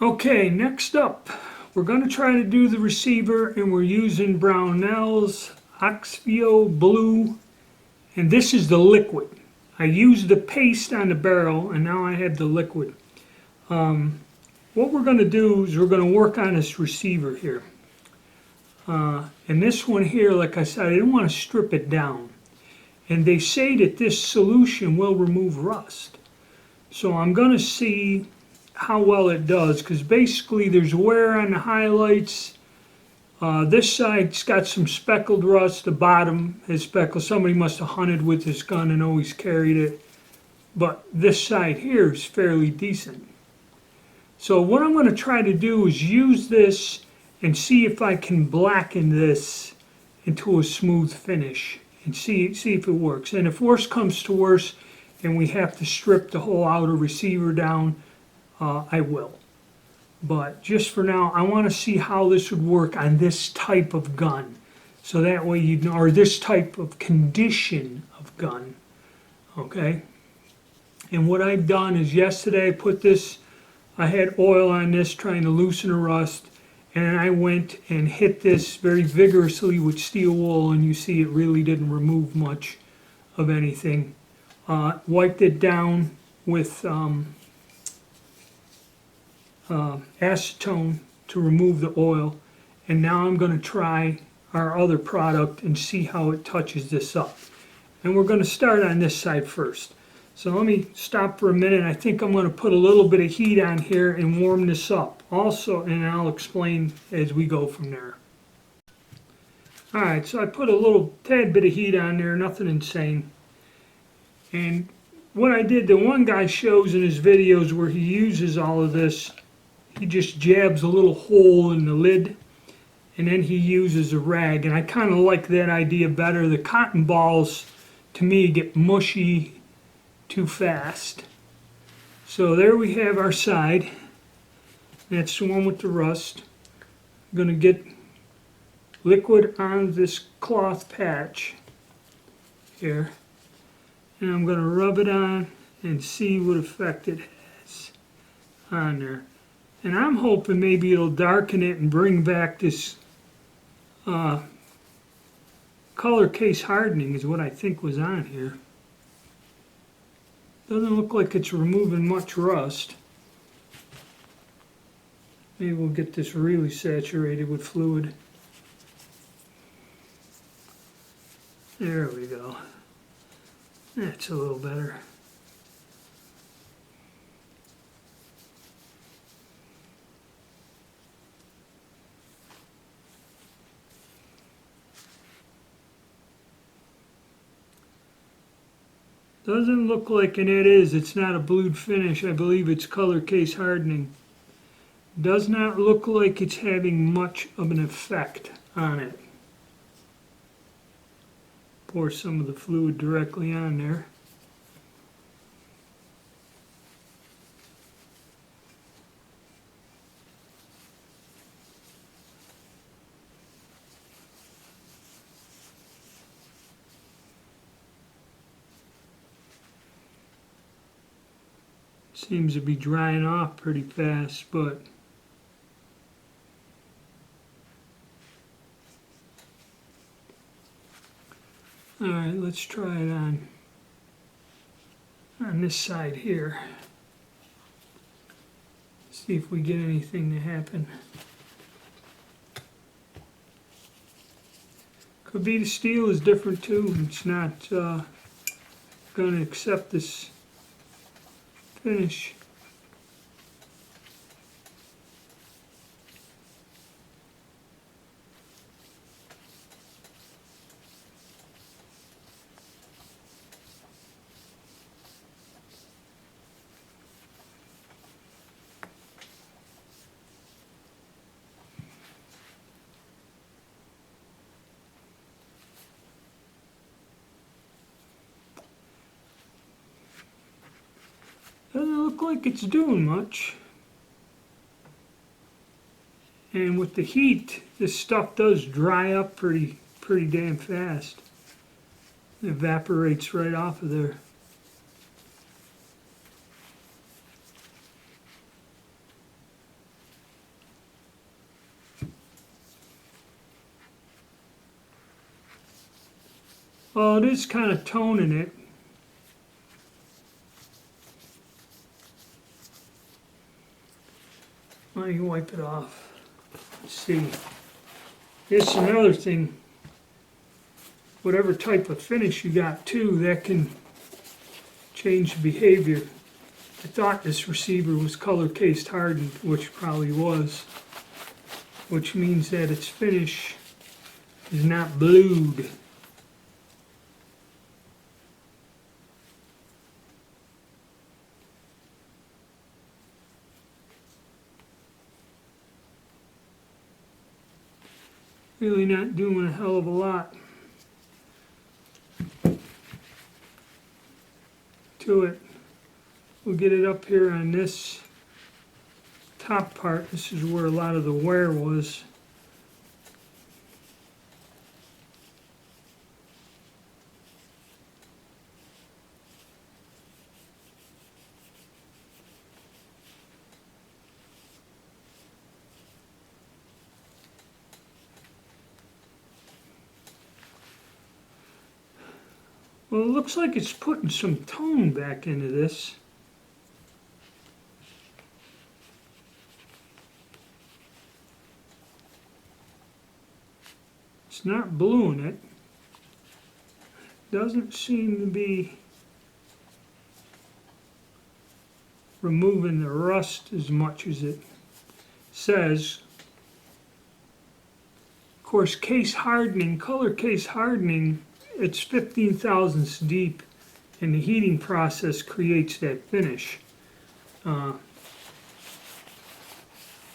Okay, next up, we're going to try to do the receiver, and we're using Brownell's Oxpho-Blue, and this is the liquid. I used the paste on the barrel, and now I have the liquid. What we're going to do is we're going to work on this receiver here. And this one here, like I said, I didn't want to strip it down. And they say that this solution will remove rust. So I'm going to see how well it does, because basically there's wear on the highlights. This side's got some speckled rust. The bottom is speckled. Somebody must have hunted with this gun and always carried it. But this side here is fairly decent. So what I'm going to try to do is use this and see if I can blacken this into a smooth finish and see if it works. And if worse comes to worse and we have to strip the whole outer receiver down, I will. But just for now, I want to see how this would work on this type of gun. So that way you know, or this type of condition of gun. Okay? And what I've done is yesterday I put this, I had oil on this trying to loosen the rust, and I went and hit this very vigorously with steel wool, and you see it really didn't remove much of anything. Wiped it down with acetone to remove the oil, and now I'm going to try our other product and see how it touches this up. And we're going to start on this side first. So let me stop for a minute. I think I'm going to put a little bit of heat on here and warm this up also, and I'll explain as we go from there. Alright, so I put a little tad bit of heat on there, nothing insane. And what I did, the one guy shows in his videos where he uses all of this, he just jabs a little hole in the lid and then he uses a rag, and I kind of like that idea better. The cotton balls to me get mushy too fast. So there we have our side. That's the one with the rust. I'm going to get liquid on this cloth patch here, and I'm going to rub it on and see what effect it has on there. And I'm hoping maybe it'll darken it and bring back this color case hardening is what I think was on here. Doesn't look like it's removing much rust. Maybe we'll get this really saturated with fluid. There we go. That's a little better. Doesn't look like, and it is, it's not a blued finish. I believe it's color case hardening. Does not look like it's having much of an effect on it. Pour some of the fluid directly on there. Seems to be drying off pretty fast, but alright, let's try it on this side here. See if we get anything to happen. Could be the steel is different too. It's not going to accept this finish. Doesn't look like it's doing much. And with the heat, this stuff does dry up pretty damn fast. It evaporates right off of there. Well, it is kind of toning it. Let me wipe it off. Let's see. This is another thing. Whatever type of finish you got too, that can change the behavior. I thought this receiver was color case hardened, which probably was, which means that its finish is not blued. Really not doing a hell of a lot to it. We'll get it up here on this top part. This is where a lot of the wear was. Well, it looks like it's putting some tone back into this. It's not bluing it. Doesn't seem to be removing the rust as much as it says. Of course, case hardening, color case hardening, it's 15 thousandths deep, and the heating process creates that finish.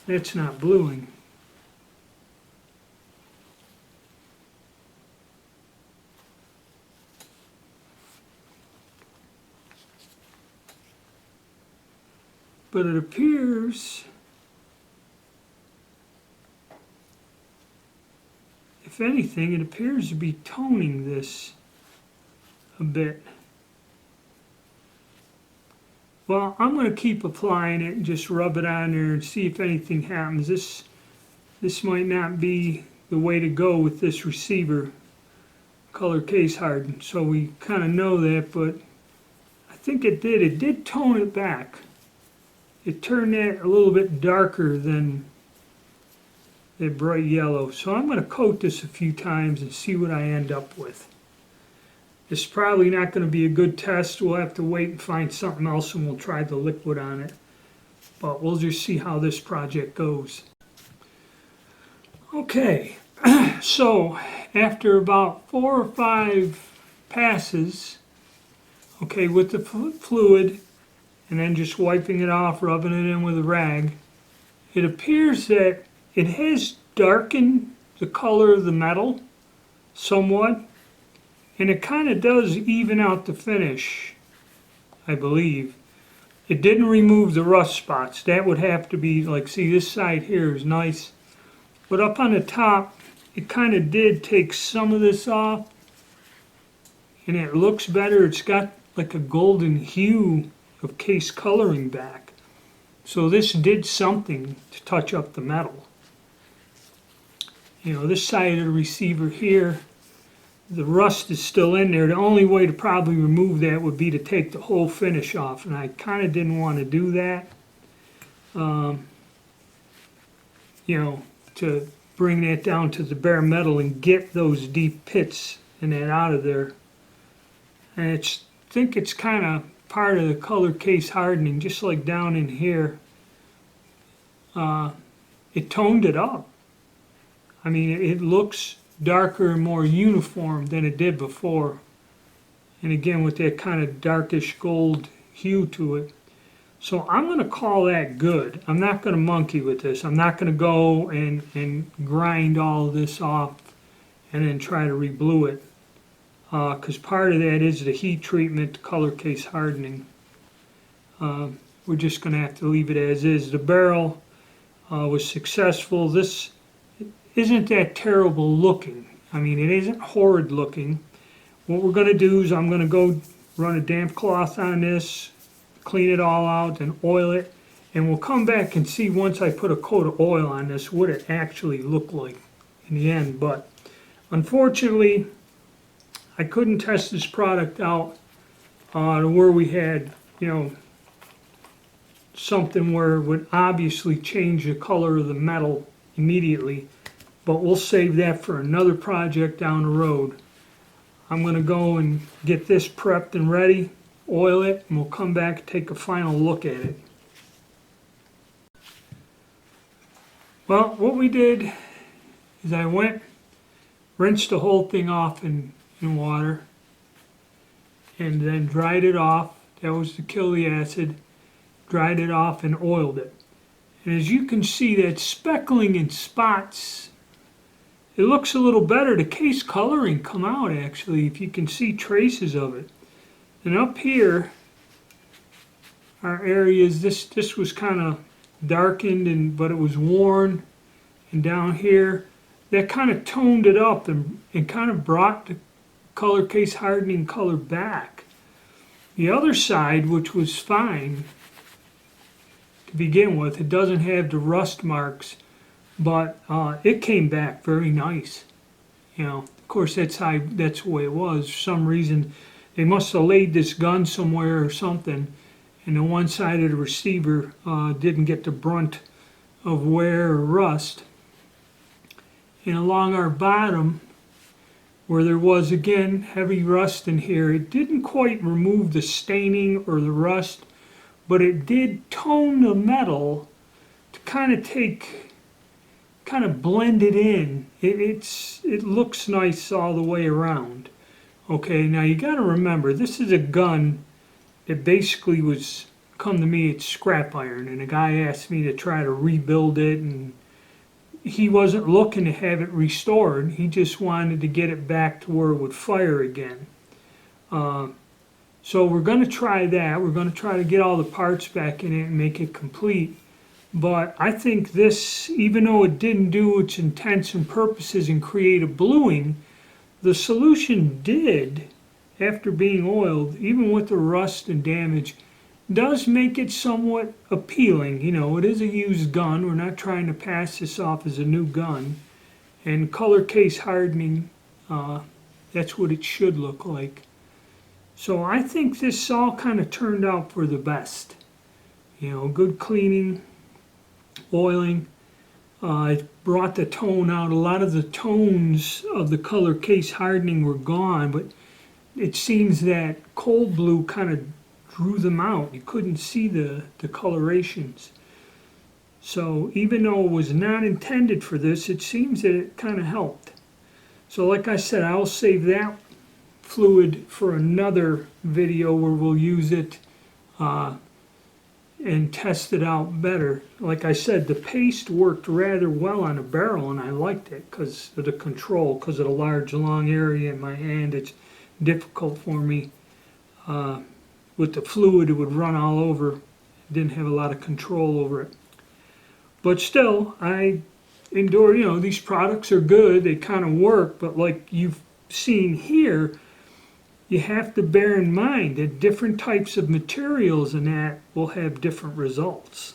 That's not bluing. But it appears, if anything, it appears to be toning this a bit. Well, I'm going to keep applying it and just rub it on there and see if anything happens. This might not be the way to go with this receiver, color case hardened. So we kind of know that, but I think it did tone it back. It turned that a little bit darker than that bright yellow. So I'm going to coat this a few times and see what I end up with. It's probably not going to be a good test. We'll have to wait and find something else and we'll try the liquid on it. But we'll just see how this project goes. Okay, so after about 4 or 5 passes, okay, with the fluid, and then just wiping it off, rubbing it in with a rag, it appears that it has darkened the color of the metal somewhat, and it kind of does even out the finish, I believe. It didn't remove the rust spots. That would have to be, like, see, this side here is nice, but up on the top, it kind of did take some of this off, and it looks better. It's got like a golden hue of case coloring back. So this did something to touch up the metal. You know, this side of the receiver here, the rust is still in there. The only way to probably remove that would be to take the whole finish off, and I kind of didn't want to do that. You know, to bring that down to the bare metal and get those deep pits and that out of there. And I think it's kind of part of the color case hardening, just like down in here. It toned it up. I mean, it looks darker and more uniform than it did before. And again, with that kind of darkish gold hue to it. So I'm going to call that good. I'm not going to monkey with this. I'm not going to go and grind all this off and then try to reblue it. Because part of that is the heat treatment, color case hardening. We're just going to have to leave it as is. The barrel was successful. This isn't that terrible looking. I mean, it isn't horrid looking. What we're going to do is I'm going to go run a damp cloth on this, clean it all out, and oil it. And we'll come back and see once I put a coat of oil on this what it actually looked like in the end. But unfortunately, I couldn't test this product out to where we had, something where it would obviously change the color of the metal immediately, but we'll save that for another project down the road. I'm going to go and get this prepped and ready, oil it, and we'll come back and take a final look at it. Well, what we did is I went, rinsed the whole thing off in water, and then dried it off. That was to kill the acid. Dried it off and oiled it. And as you can see, that speckling and spots, it looks a little better. The case coloring come out actually, if you can see traces of it. And up here are areas, this was kind of darkened, but it was worn. And down here, that kind of toned it up and kind of brought the color case hardening color back. The other side, which was fine to begin with, it doesn't have the rust marks, but it came back very nice. Of course, that's the way it was. For some reason, they must have laid this gun somewhere or something, and the one side of the receiver didn't get the brunt of wear or rust. And along our bottom, where there was, again, heavy rust in here, it didn't quite remove the staining or the rust, but it did tone the metal to kind of blend it in. It looks nice all the way around. Okay, now you got to remember, this is a gun that basically was, come to me, it's scrap iron, and a guy asked me to try to rebuild it, and he wasn't looking to have it restored. He just wanted to get it back to where it would fire again. So we're going to try that. We're going to try to get all the parts back in it and make it complete. But I think this, even though it didn't do its intents and purposes and create a bluing, the solution did, after being oiled, even with the rust and damage, does make it somewhat appealing. It is a used gun. We're not trying to pass this off as a new gun. And color case hardening, that's what it should look like. So I think this all kind of turned out for the best. Good cleaning, oiling. It brought the tone out. A lot of the tones of the color case hardening were gone, but it seems that cold blue kind of drew them out. You couldn't see the colorations. So even though it was not intended for this, it seems that it kind of helped. So like I said, I'll save that fluid for another video where we'll use it and test it out better. Like I said, the paste worked rather well on a barrel, and I liked it because of the control, because of the large long area in my hand. It's difficult for me. With the fluid, it would run all over. Didn't have a lot of control over it. But still, I endure, these products are good. They kind of work, but like you've seen here, you have to bear in mind that different types of materials and that will have different results.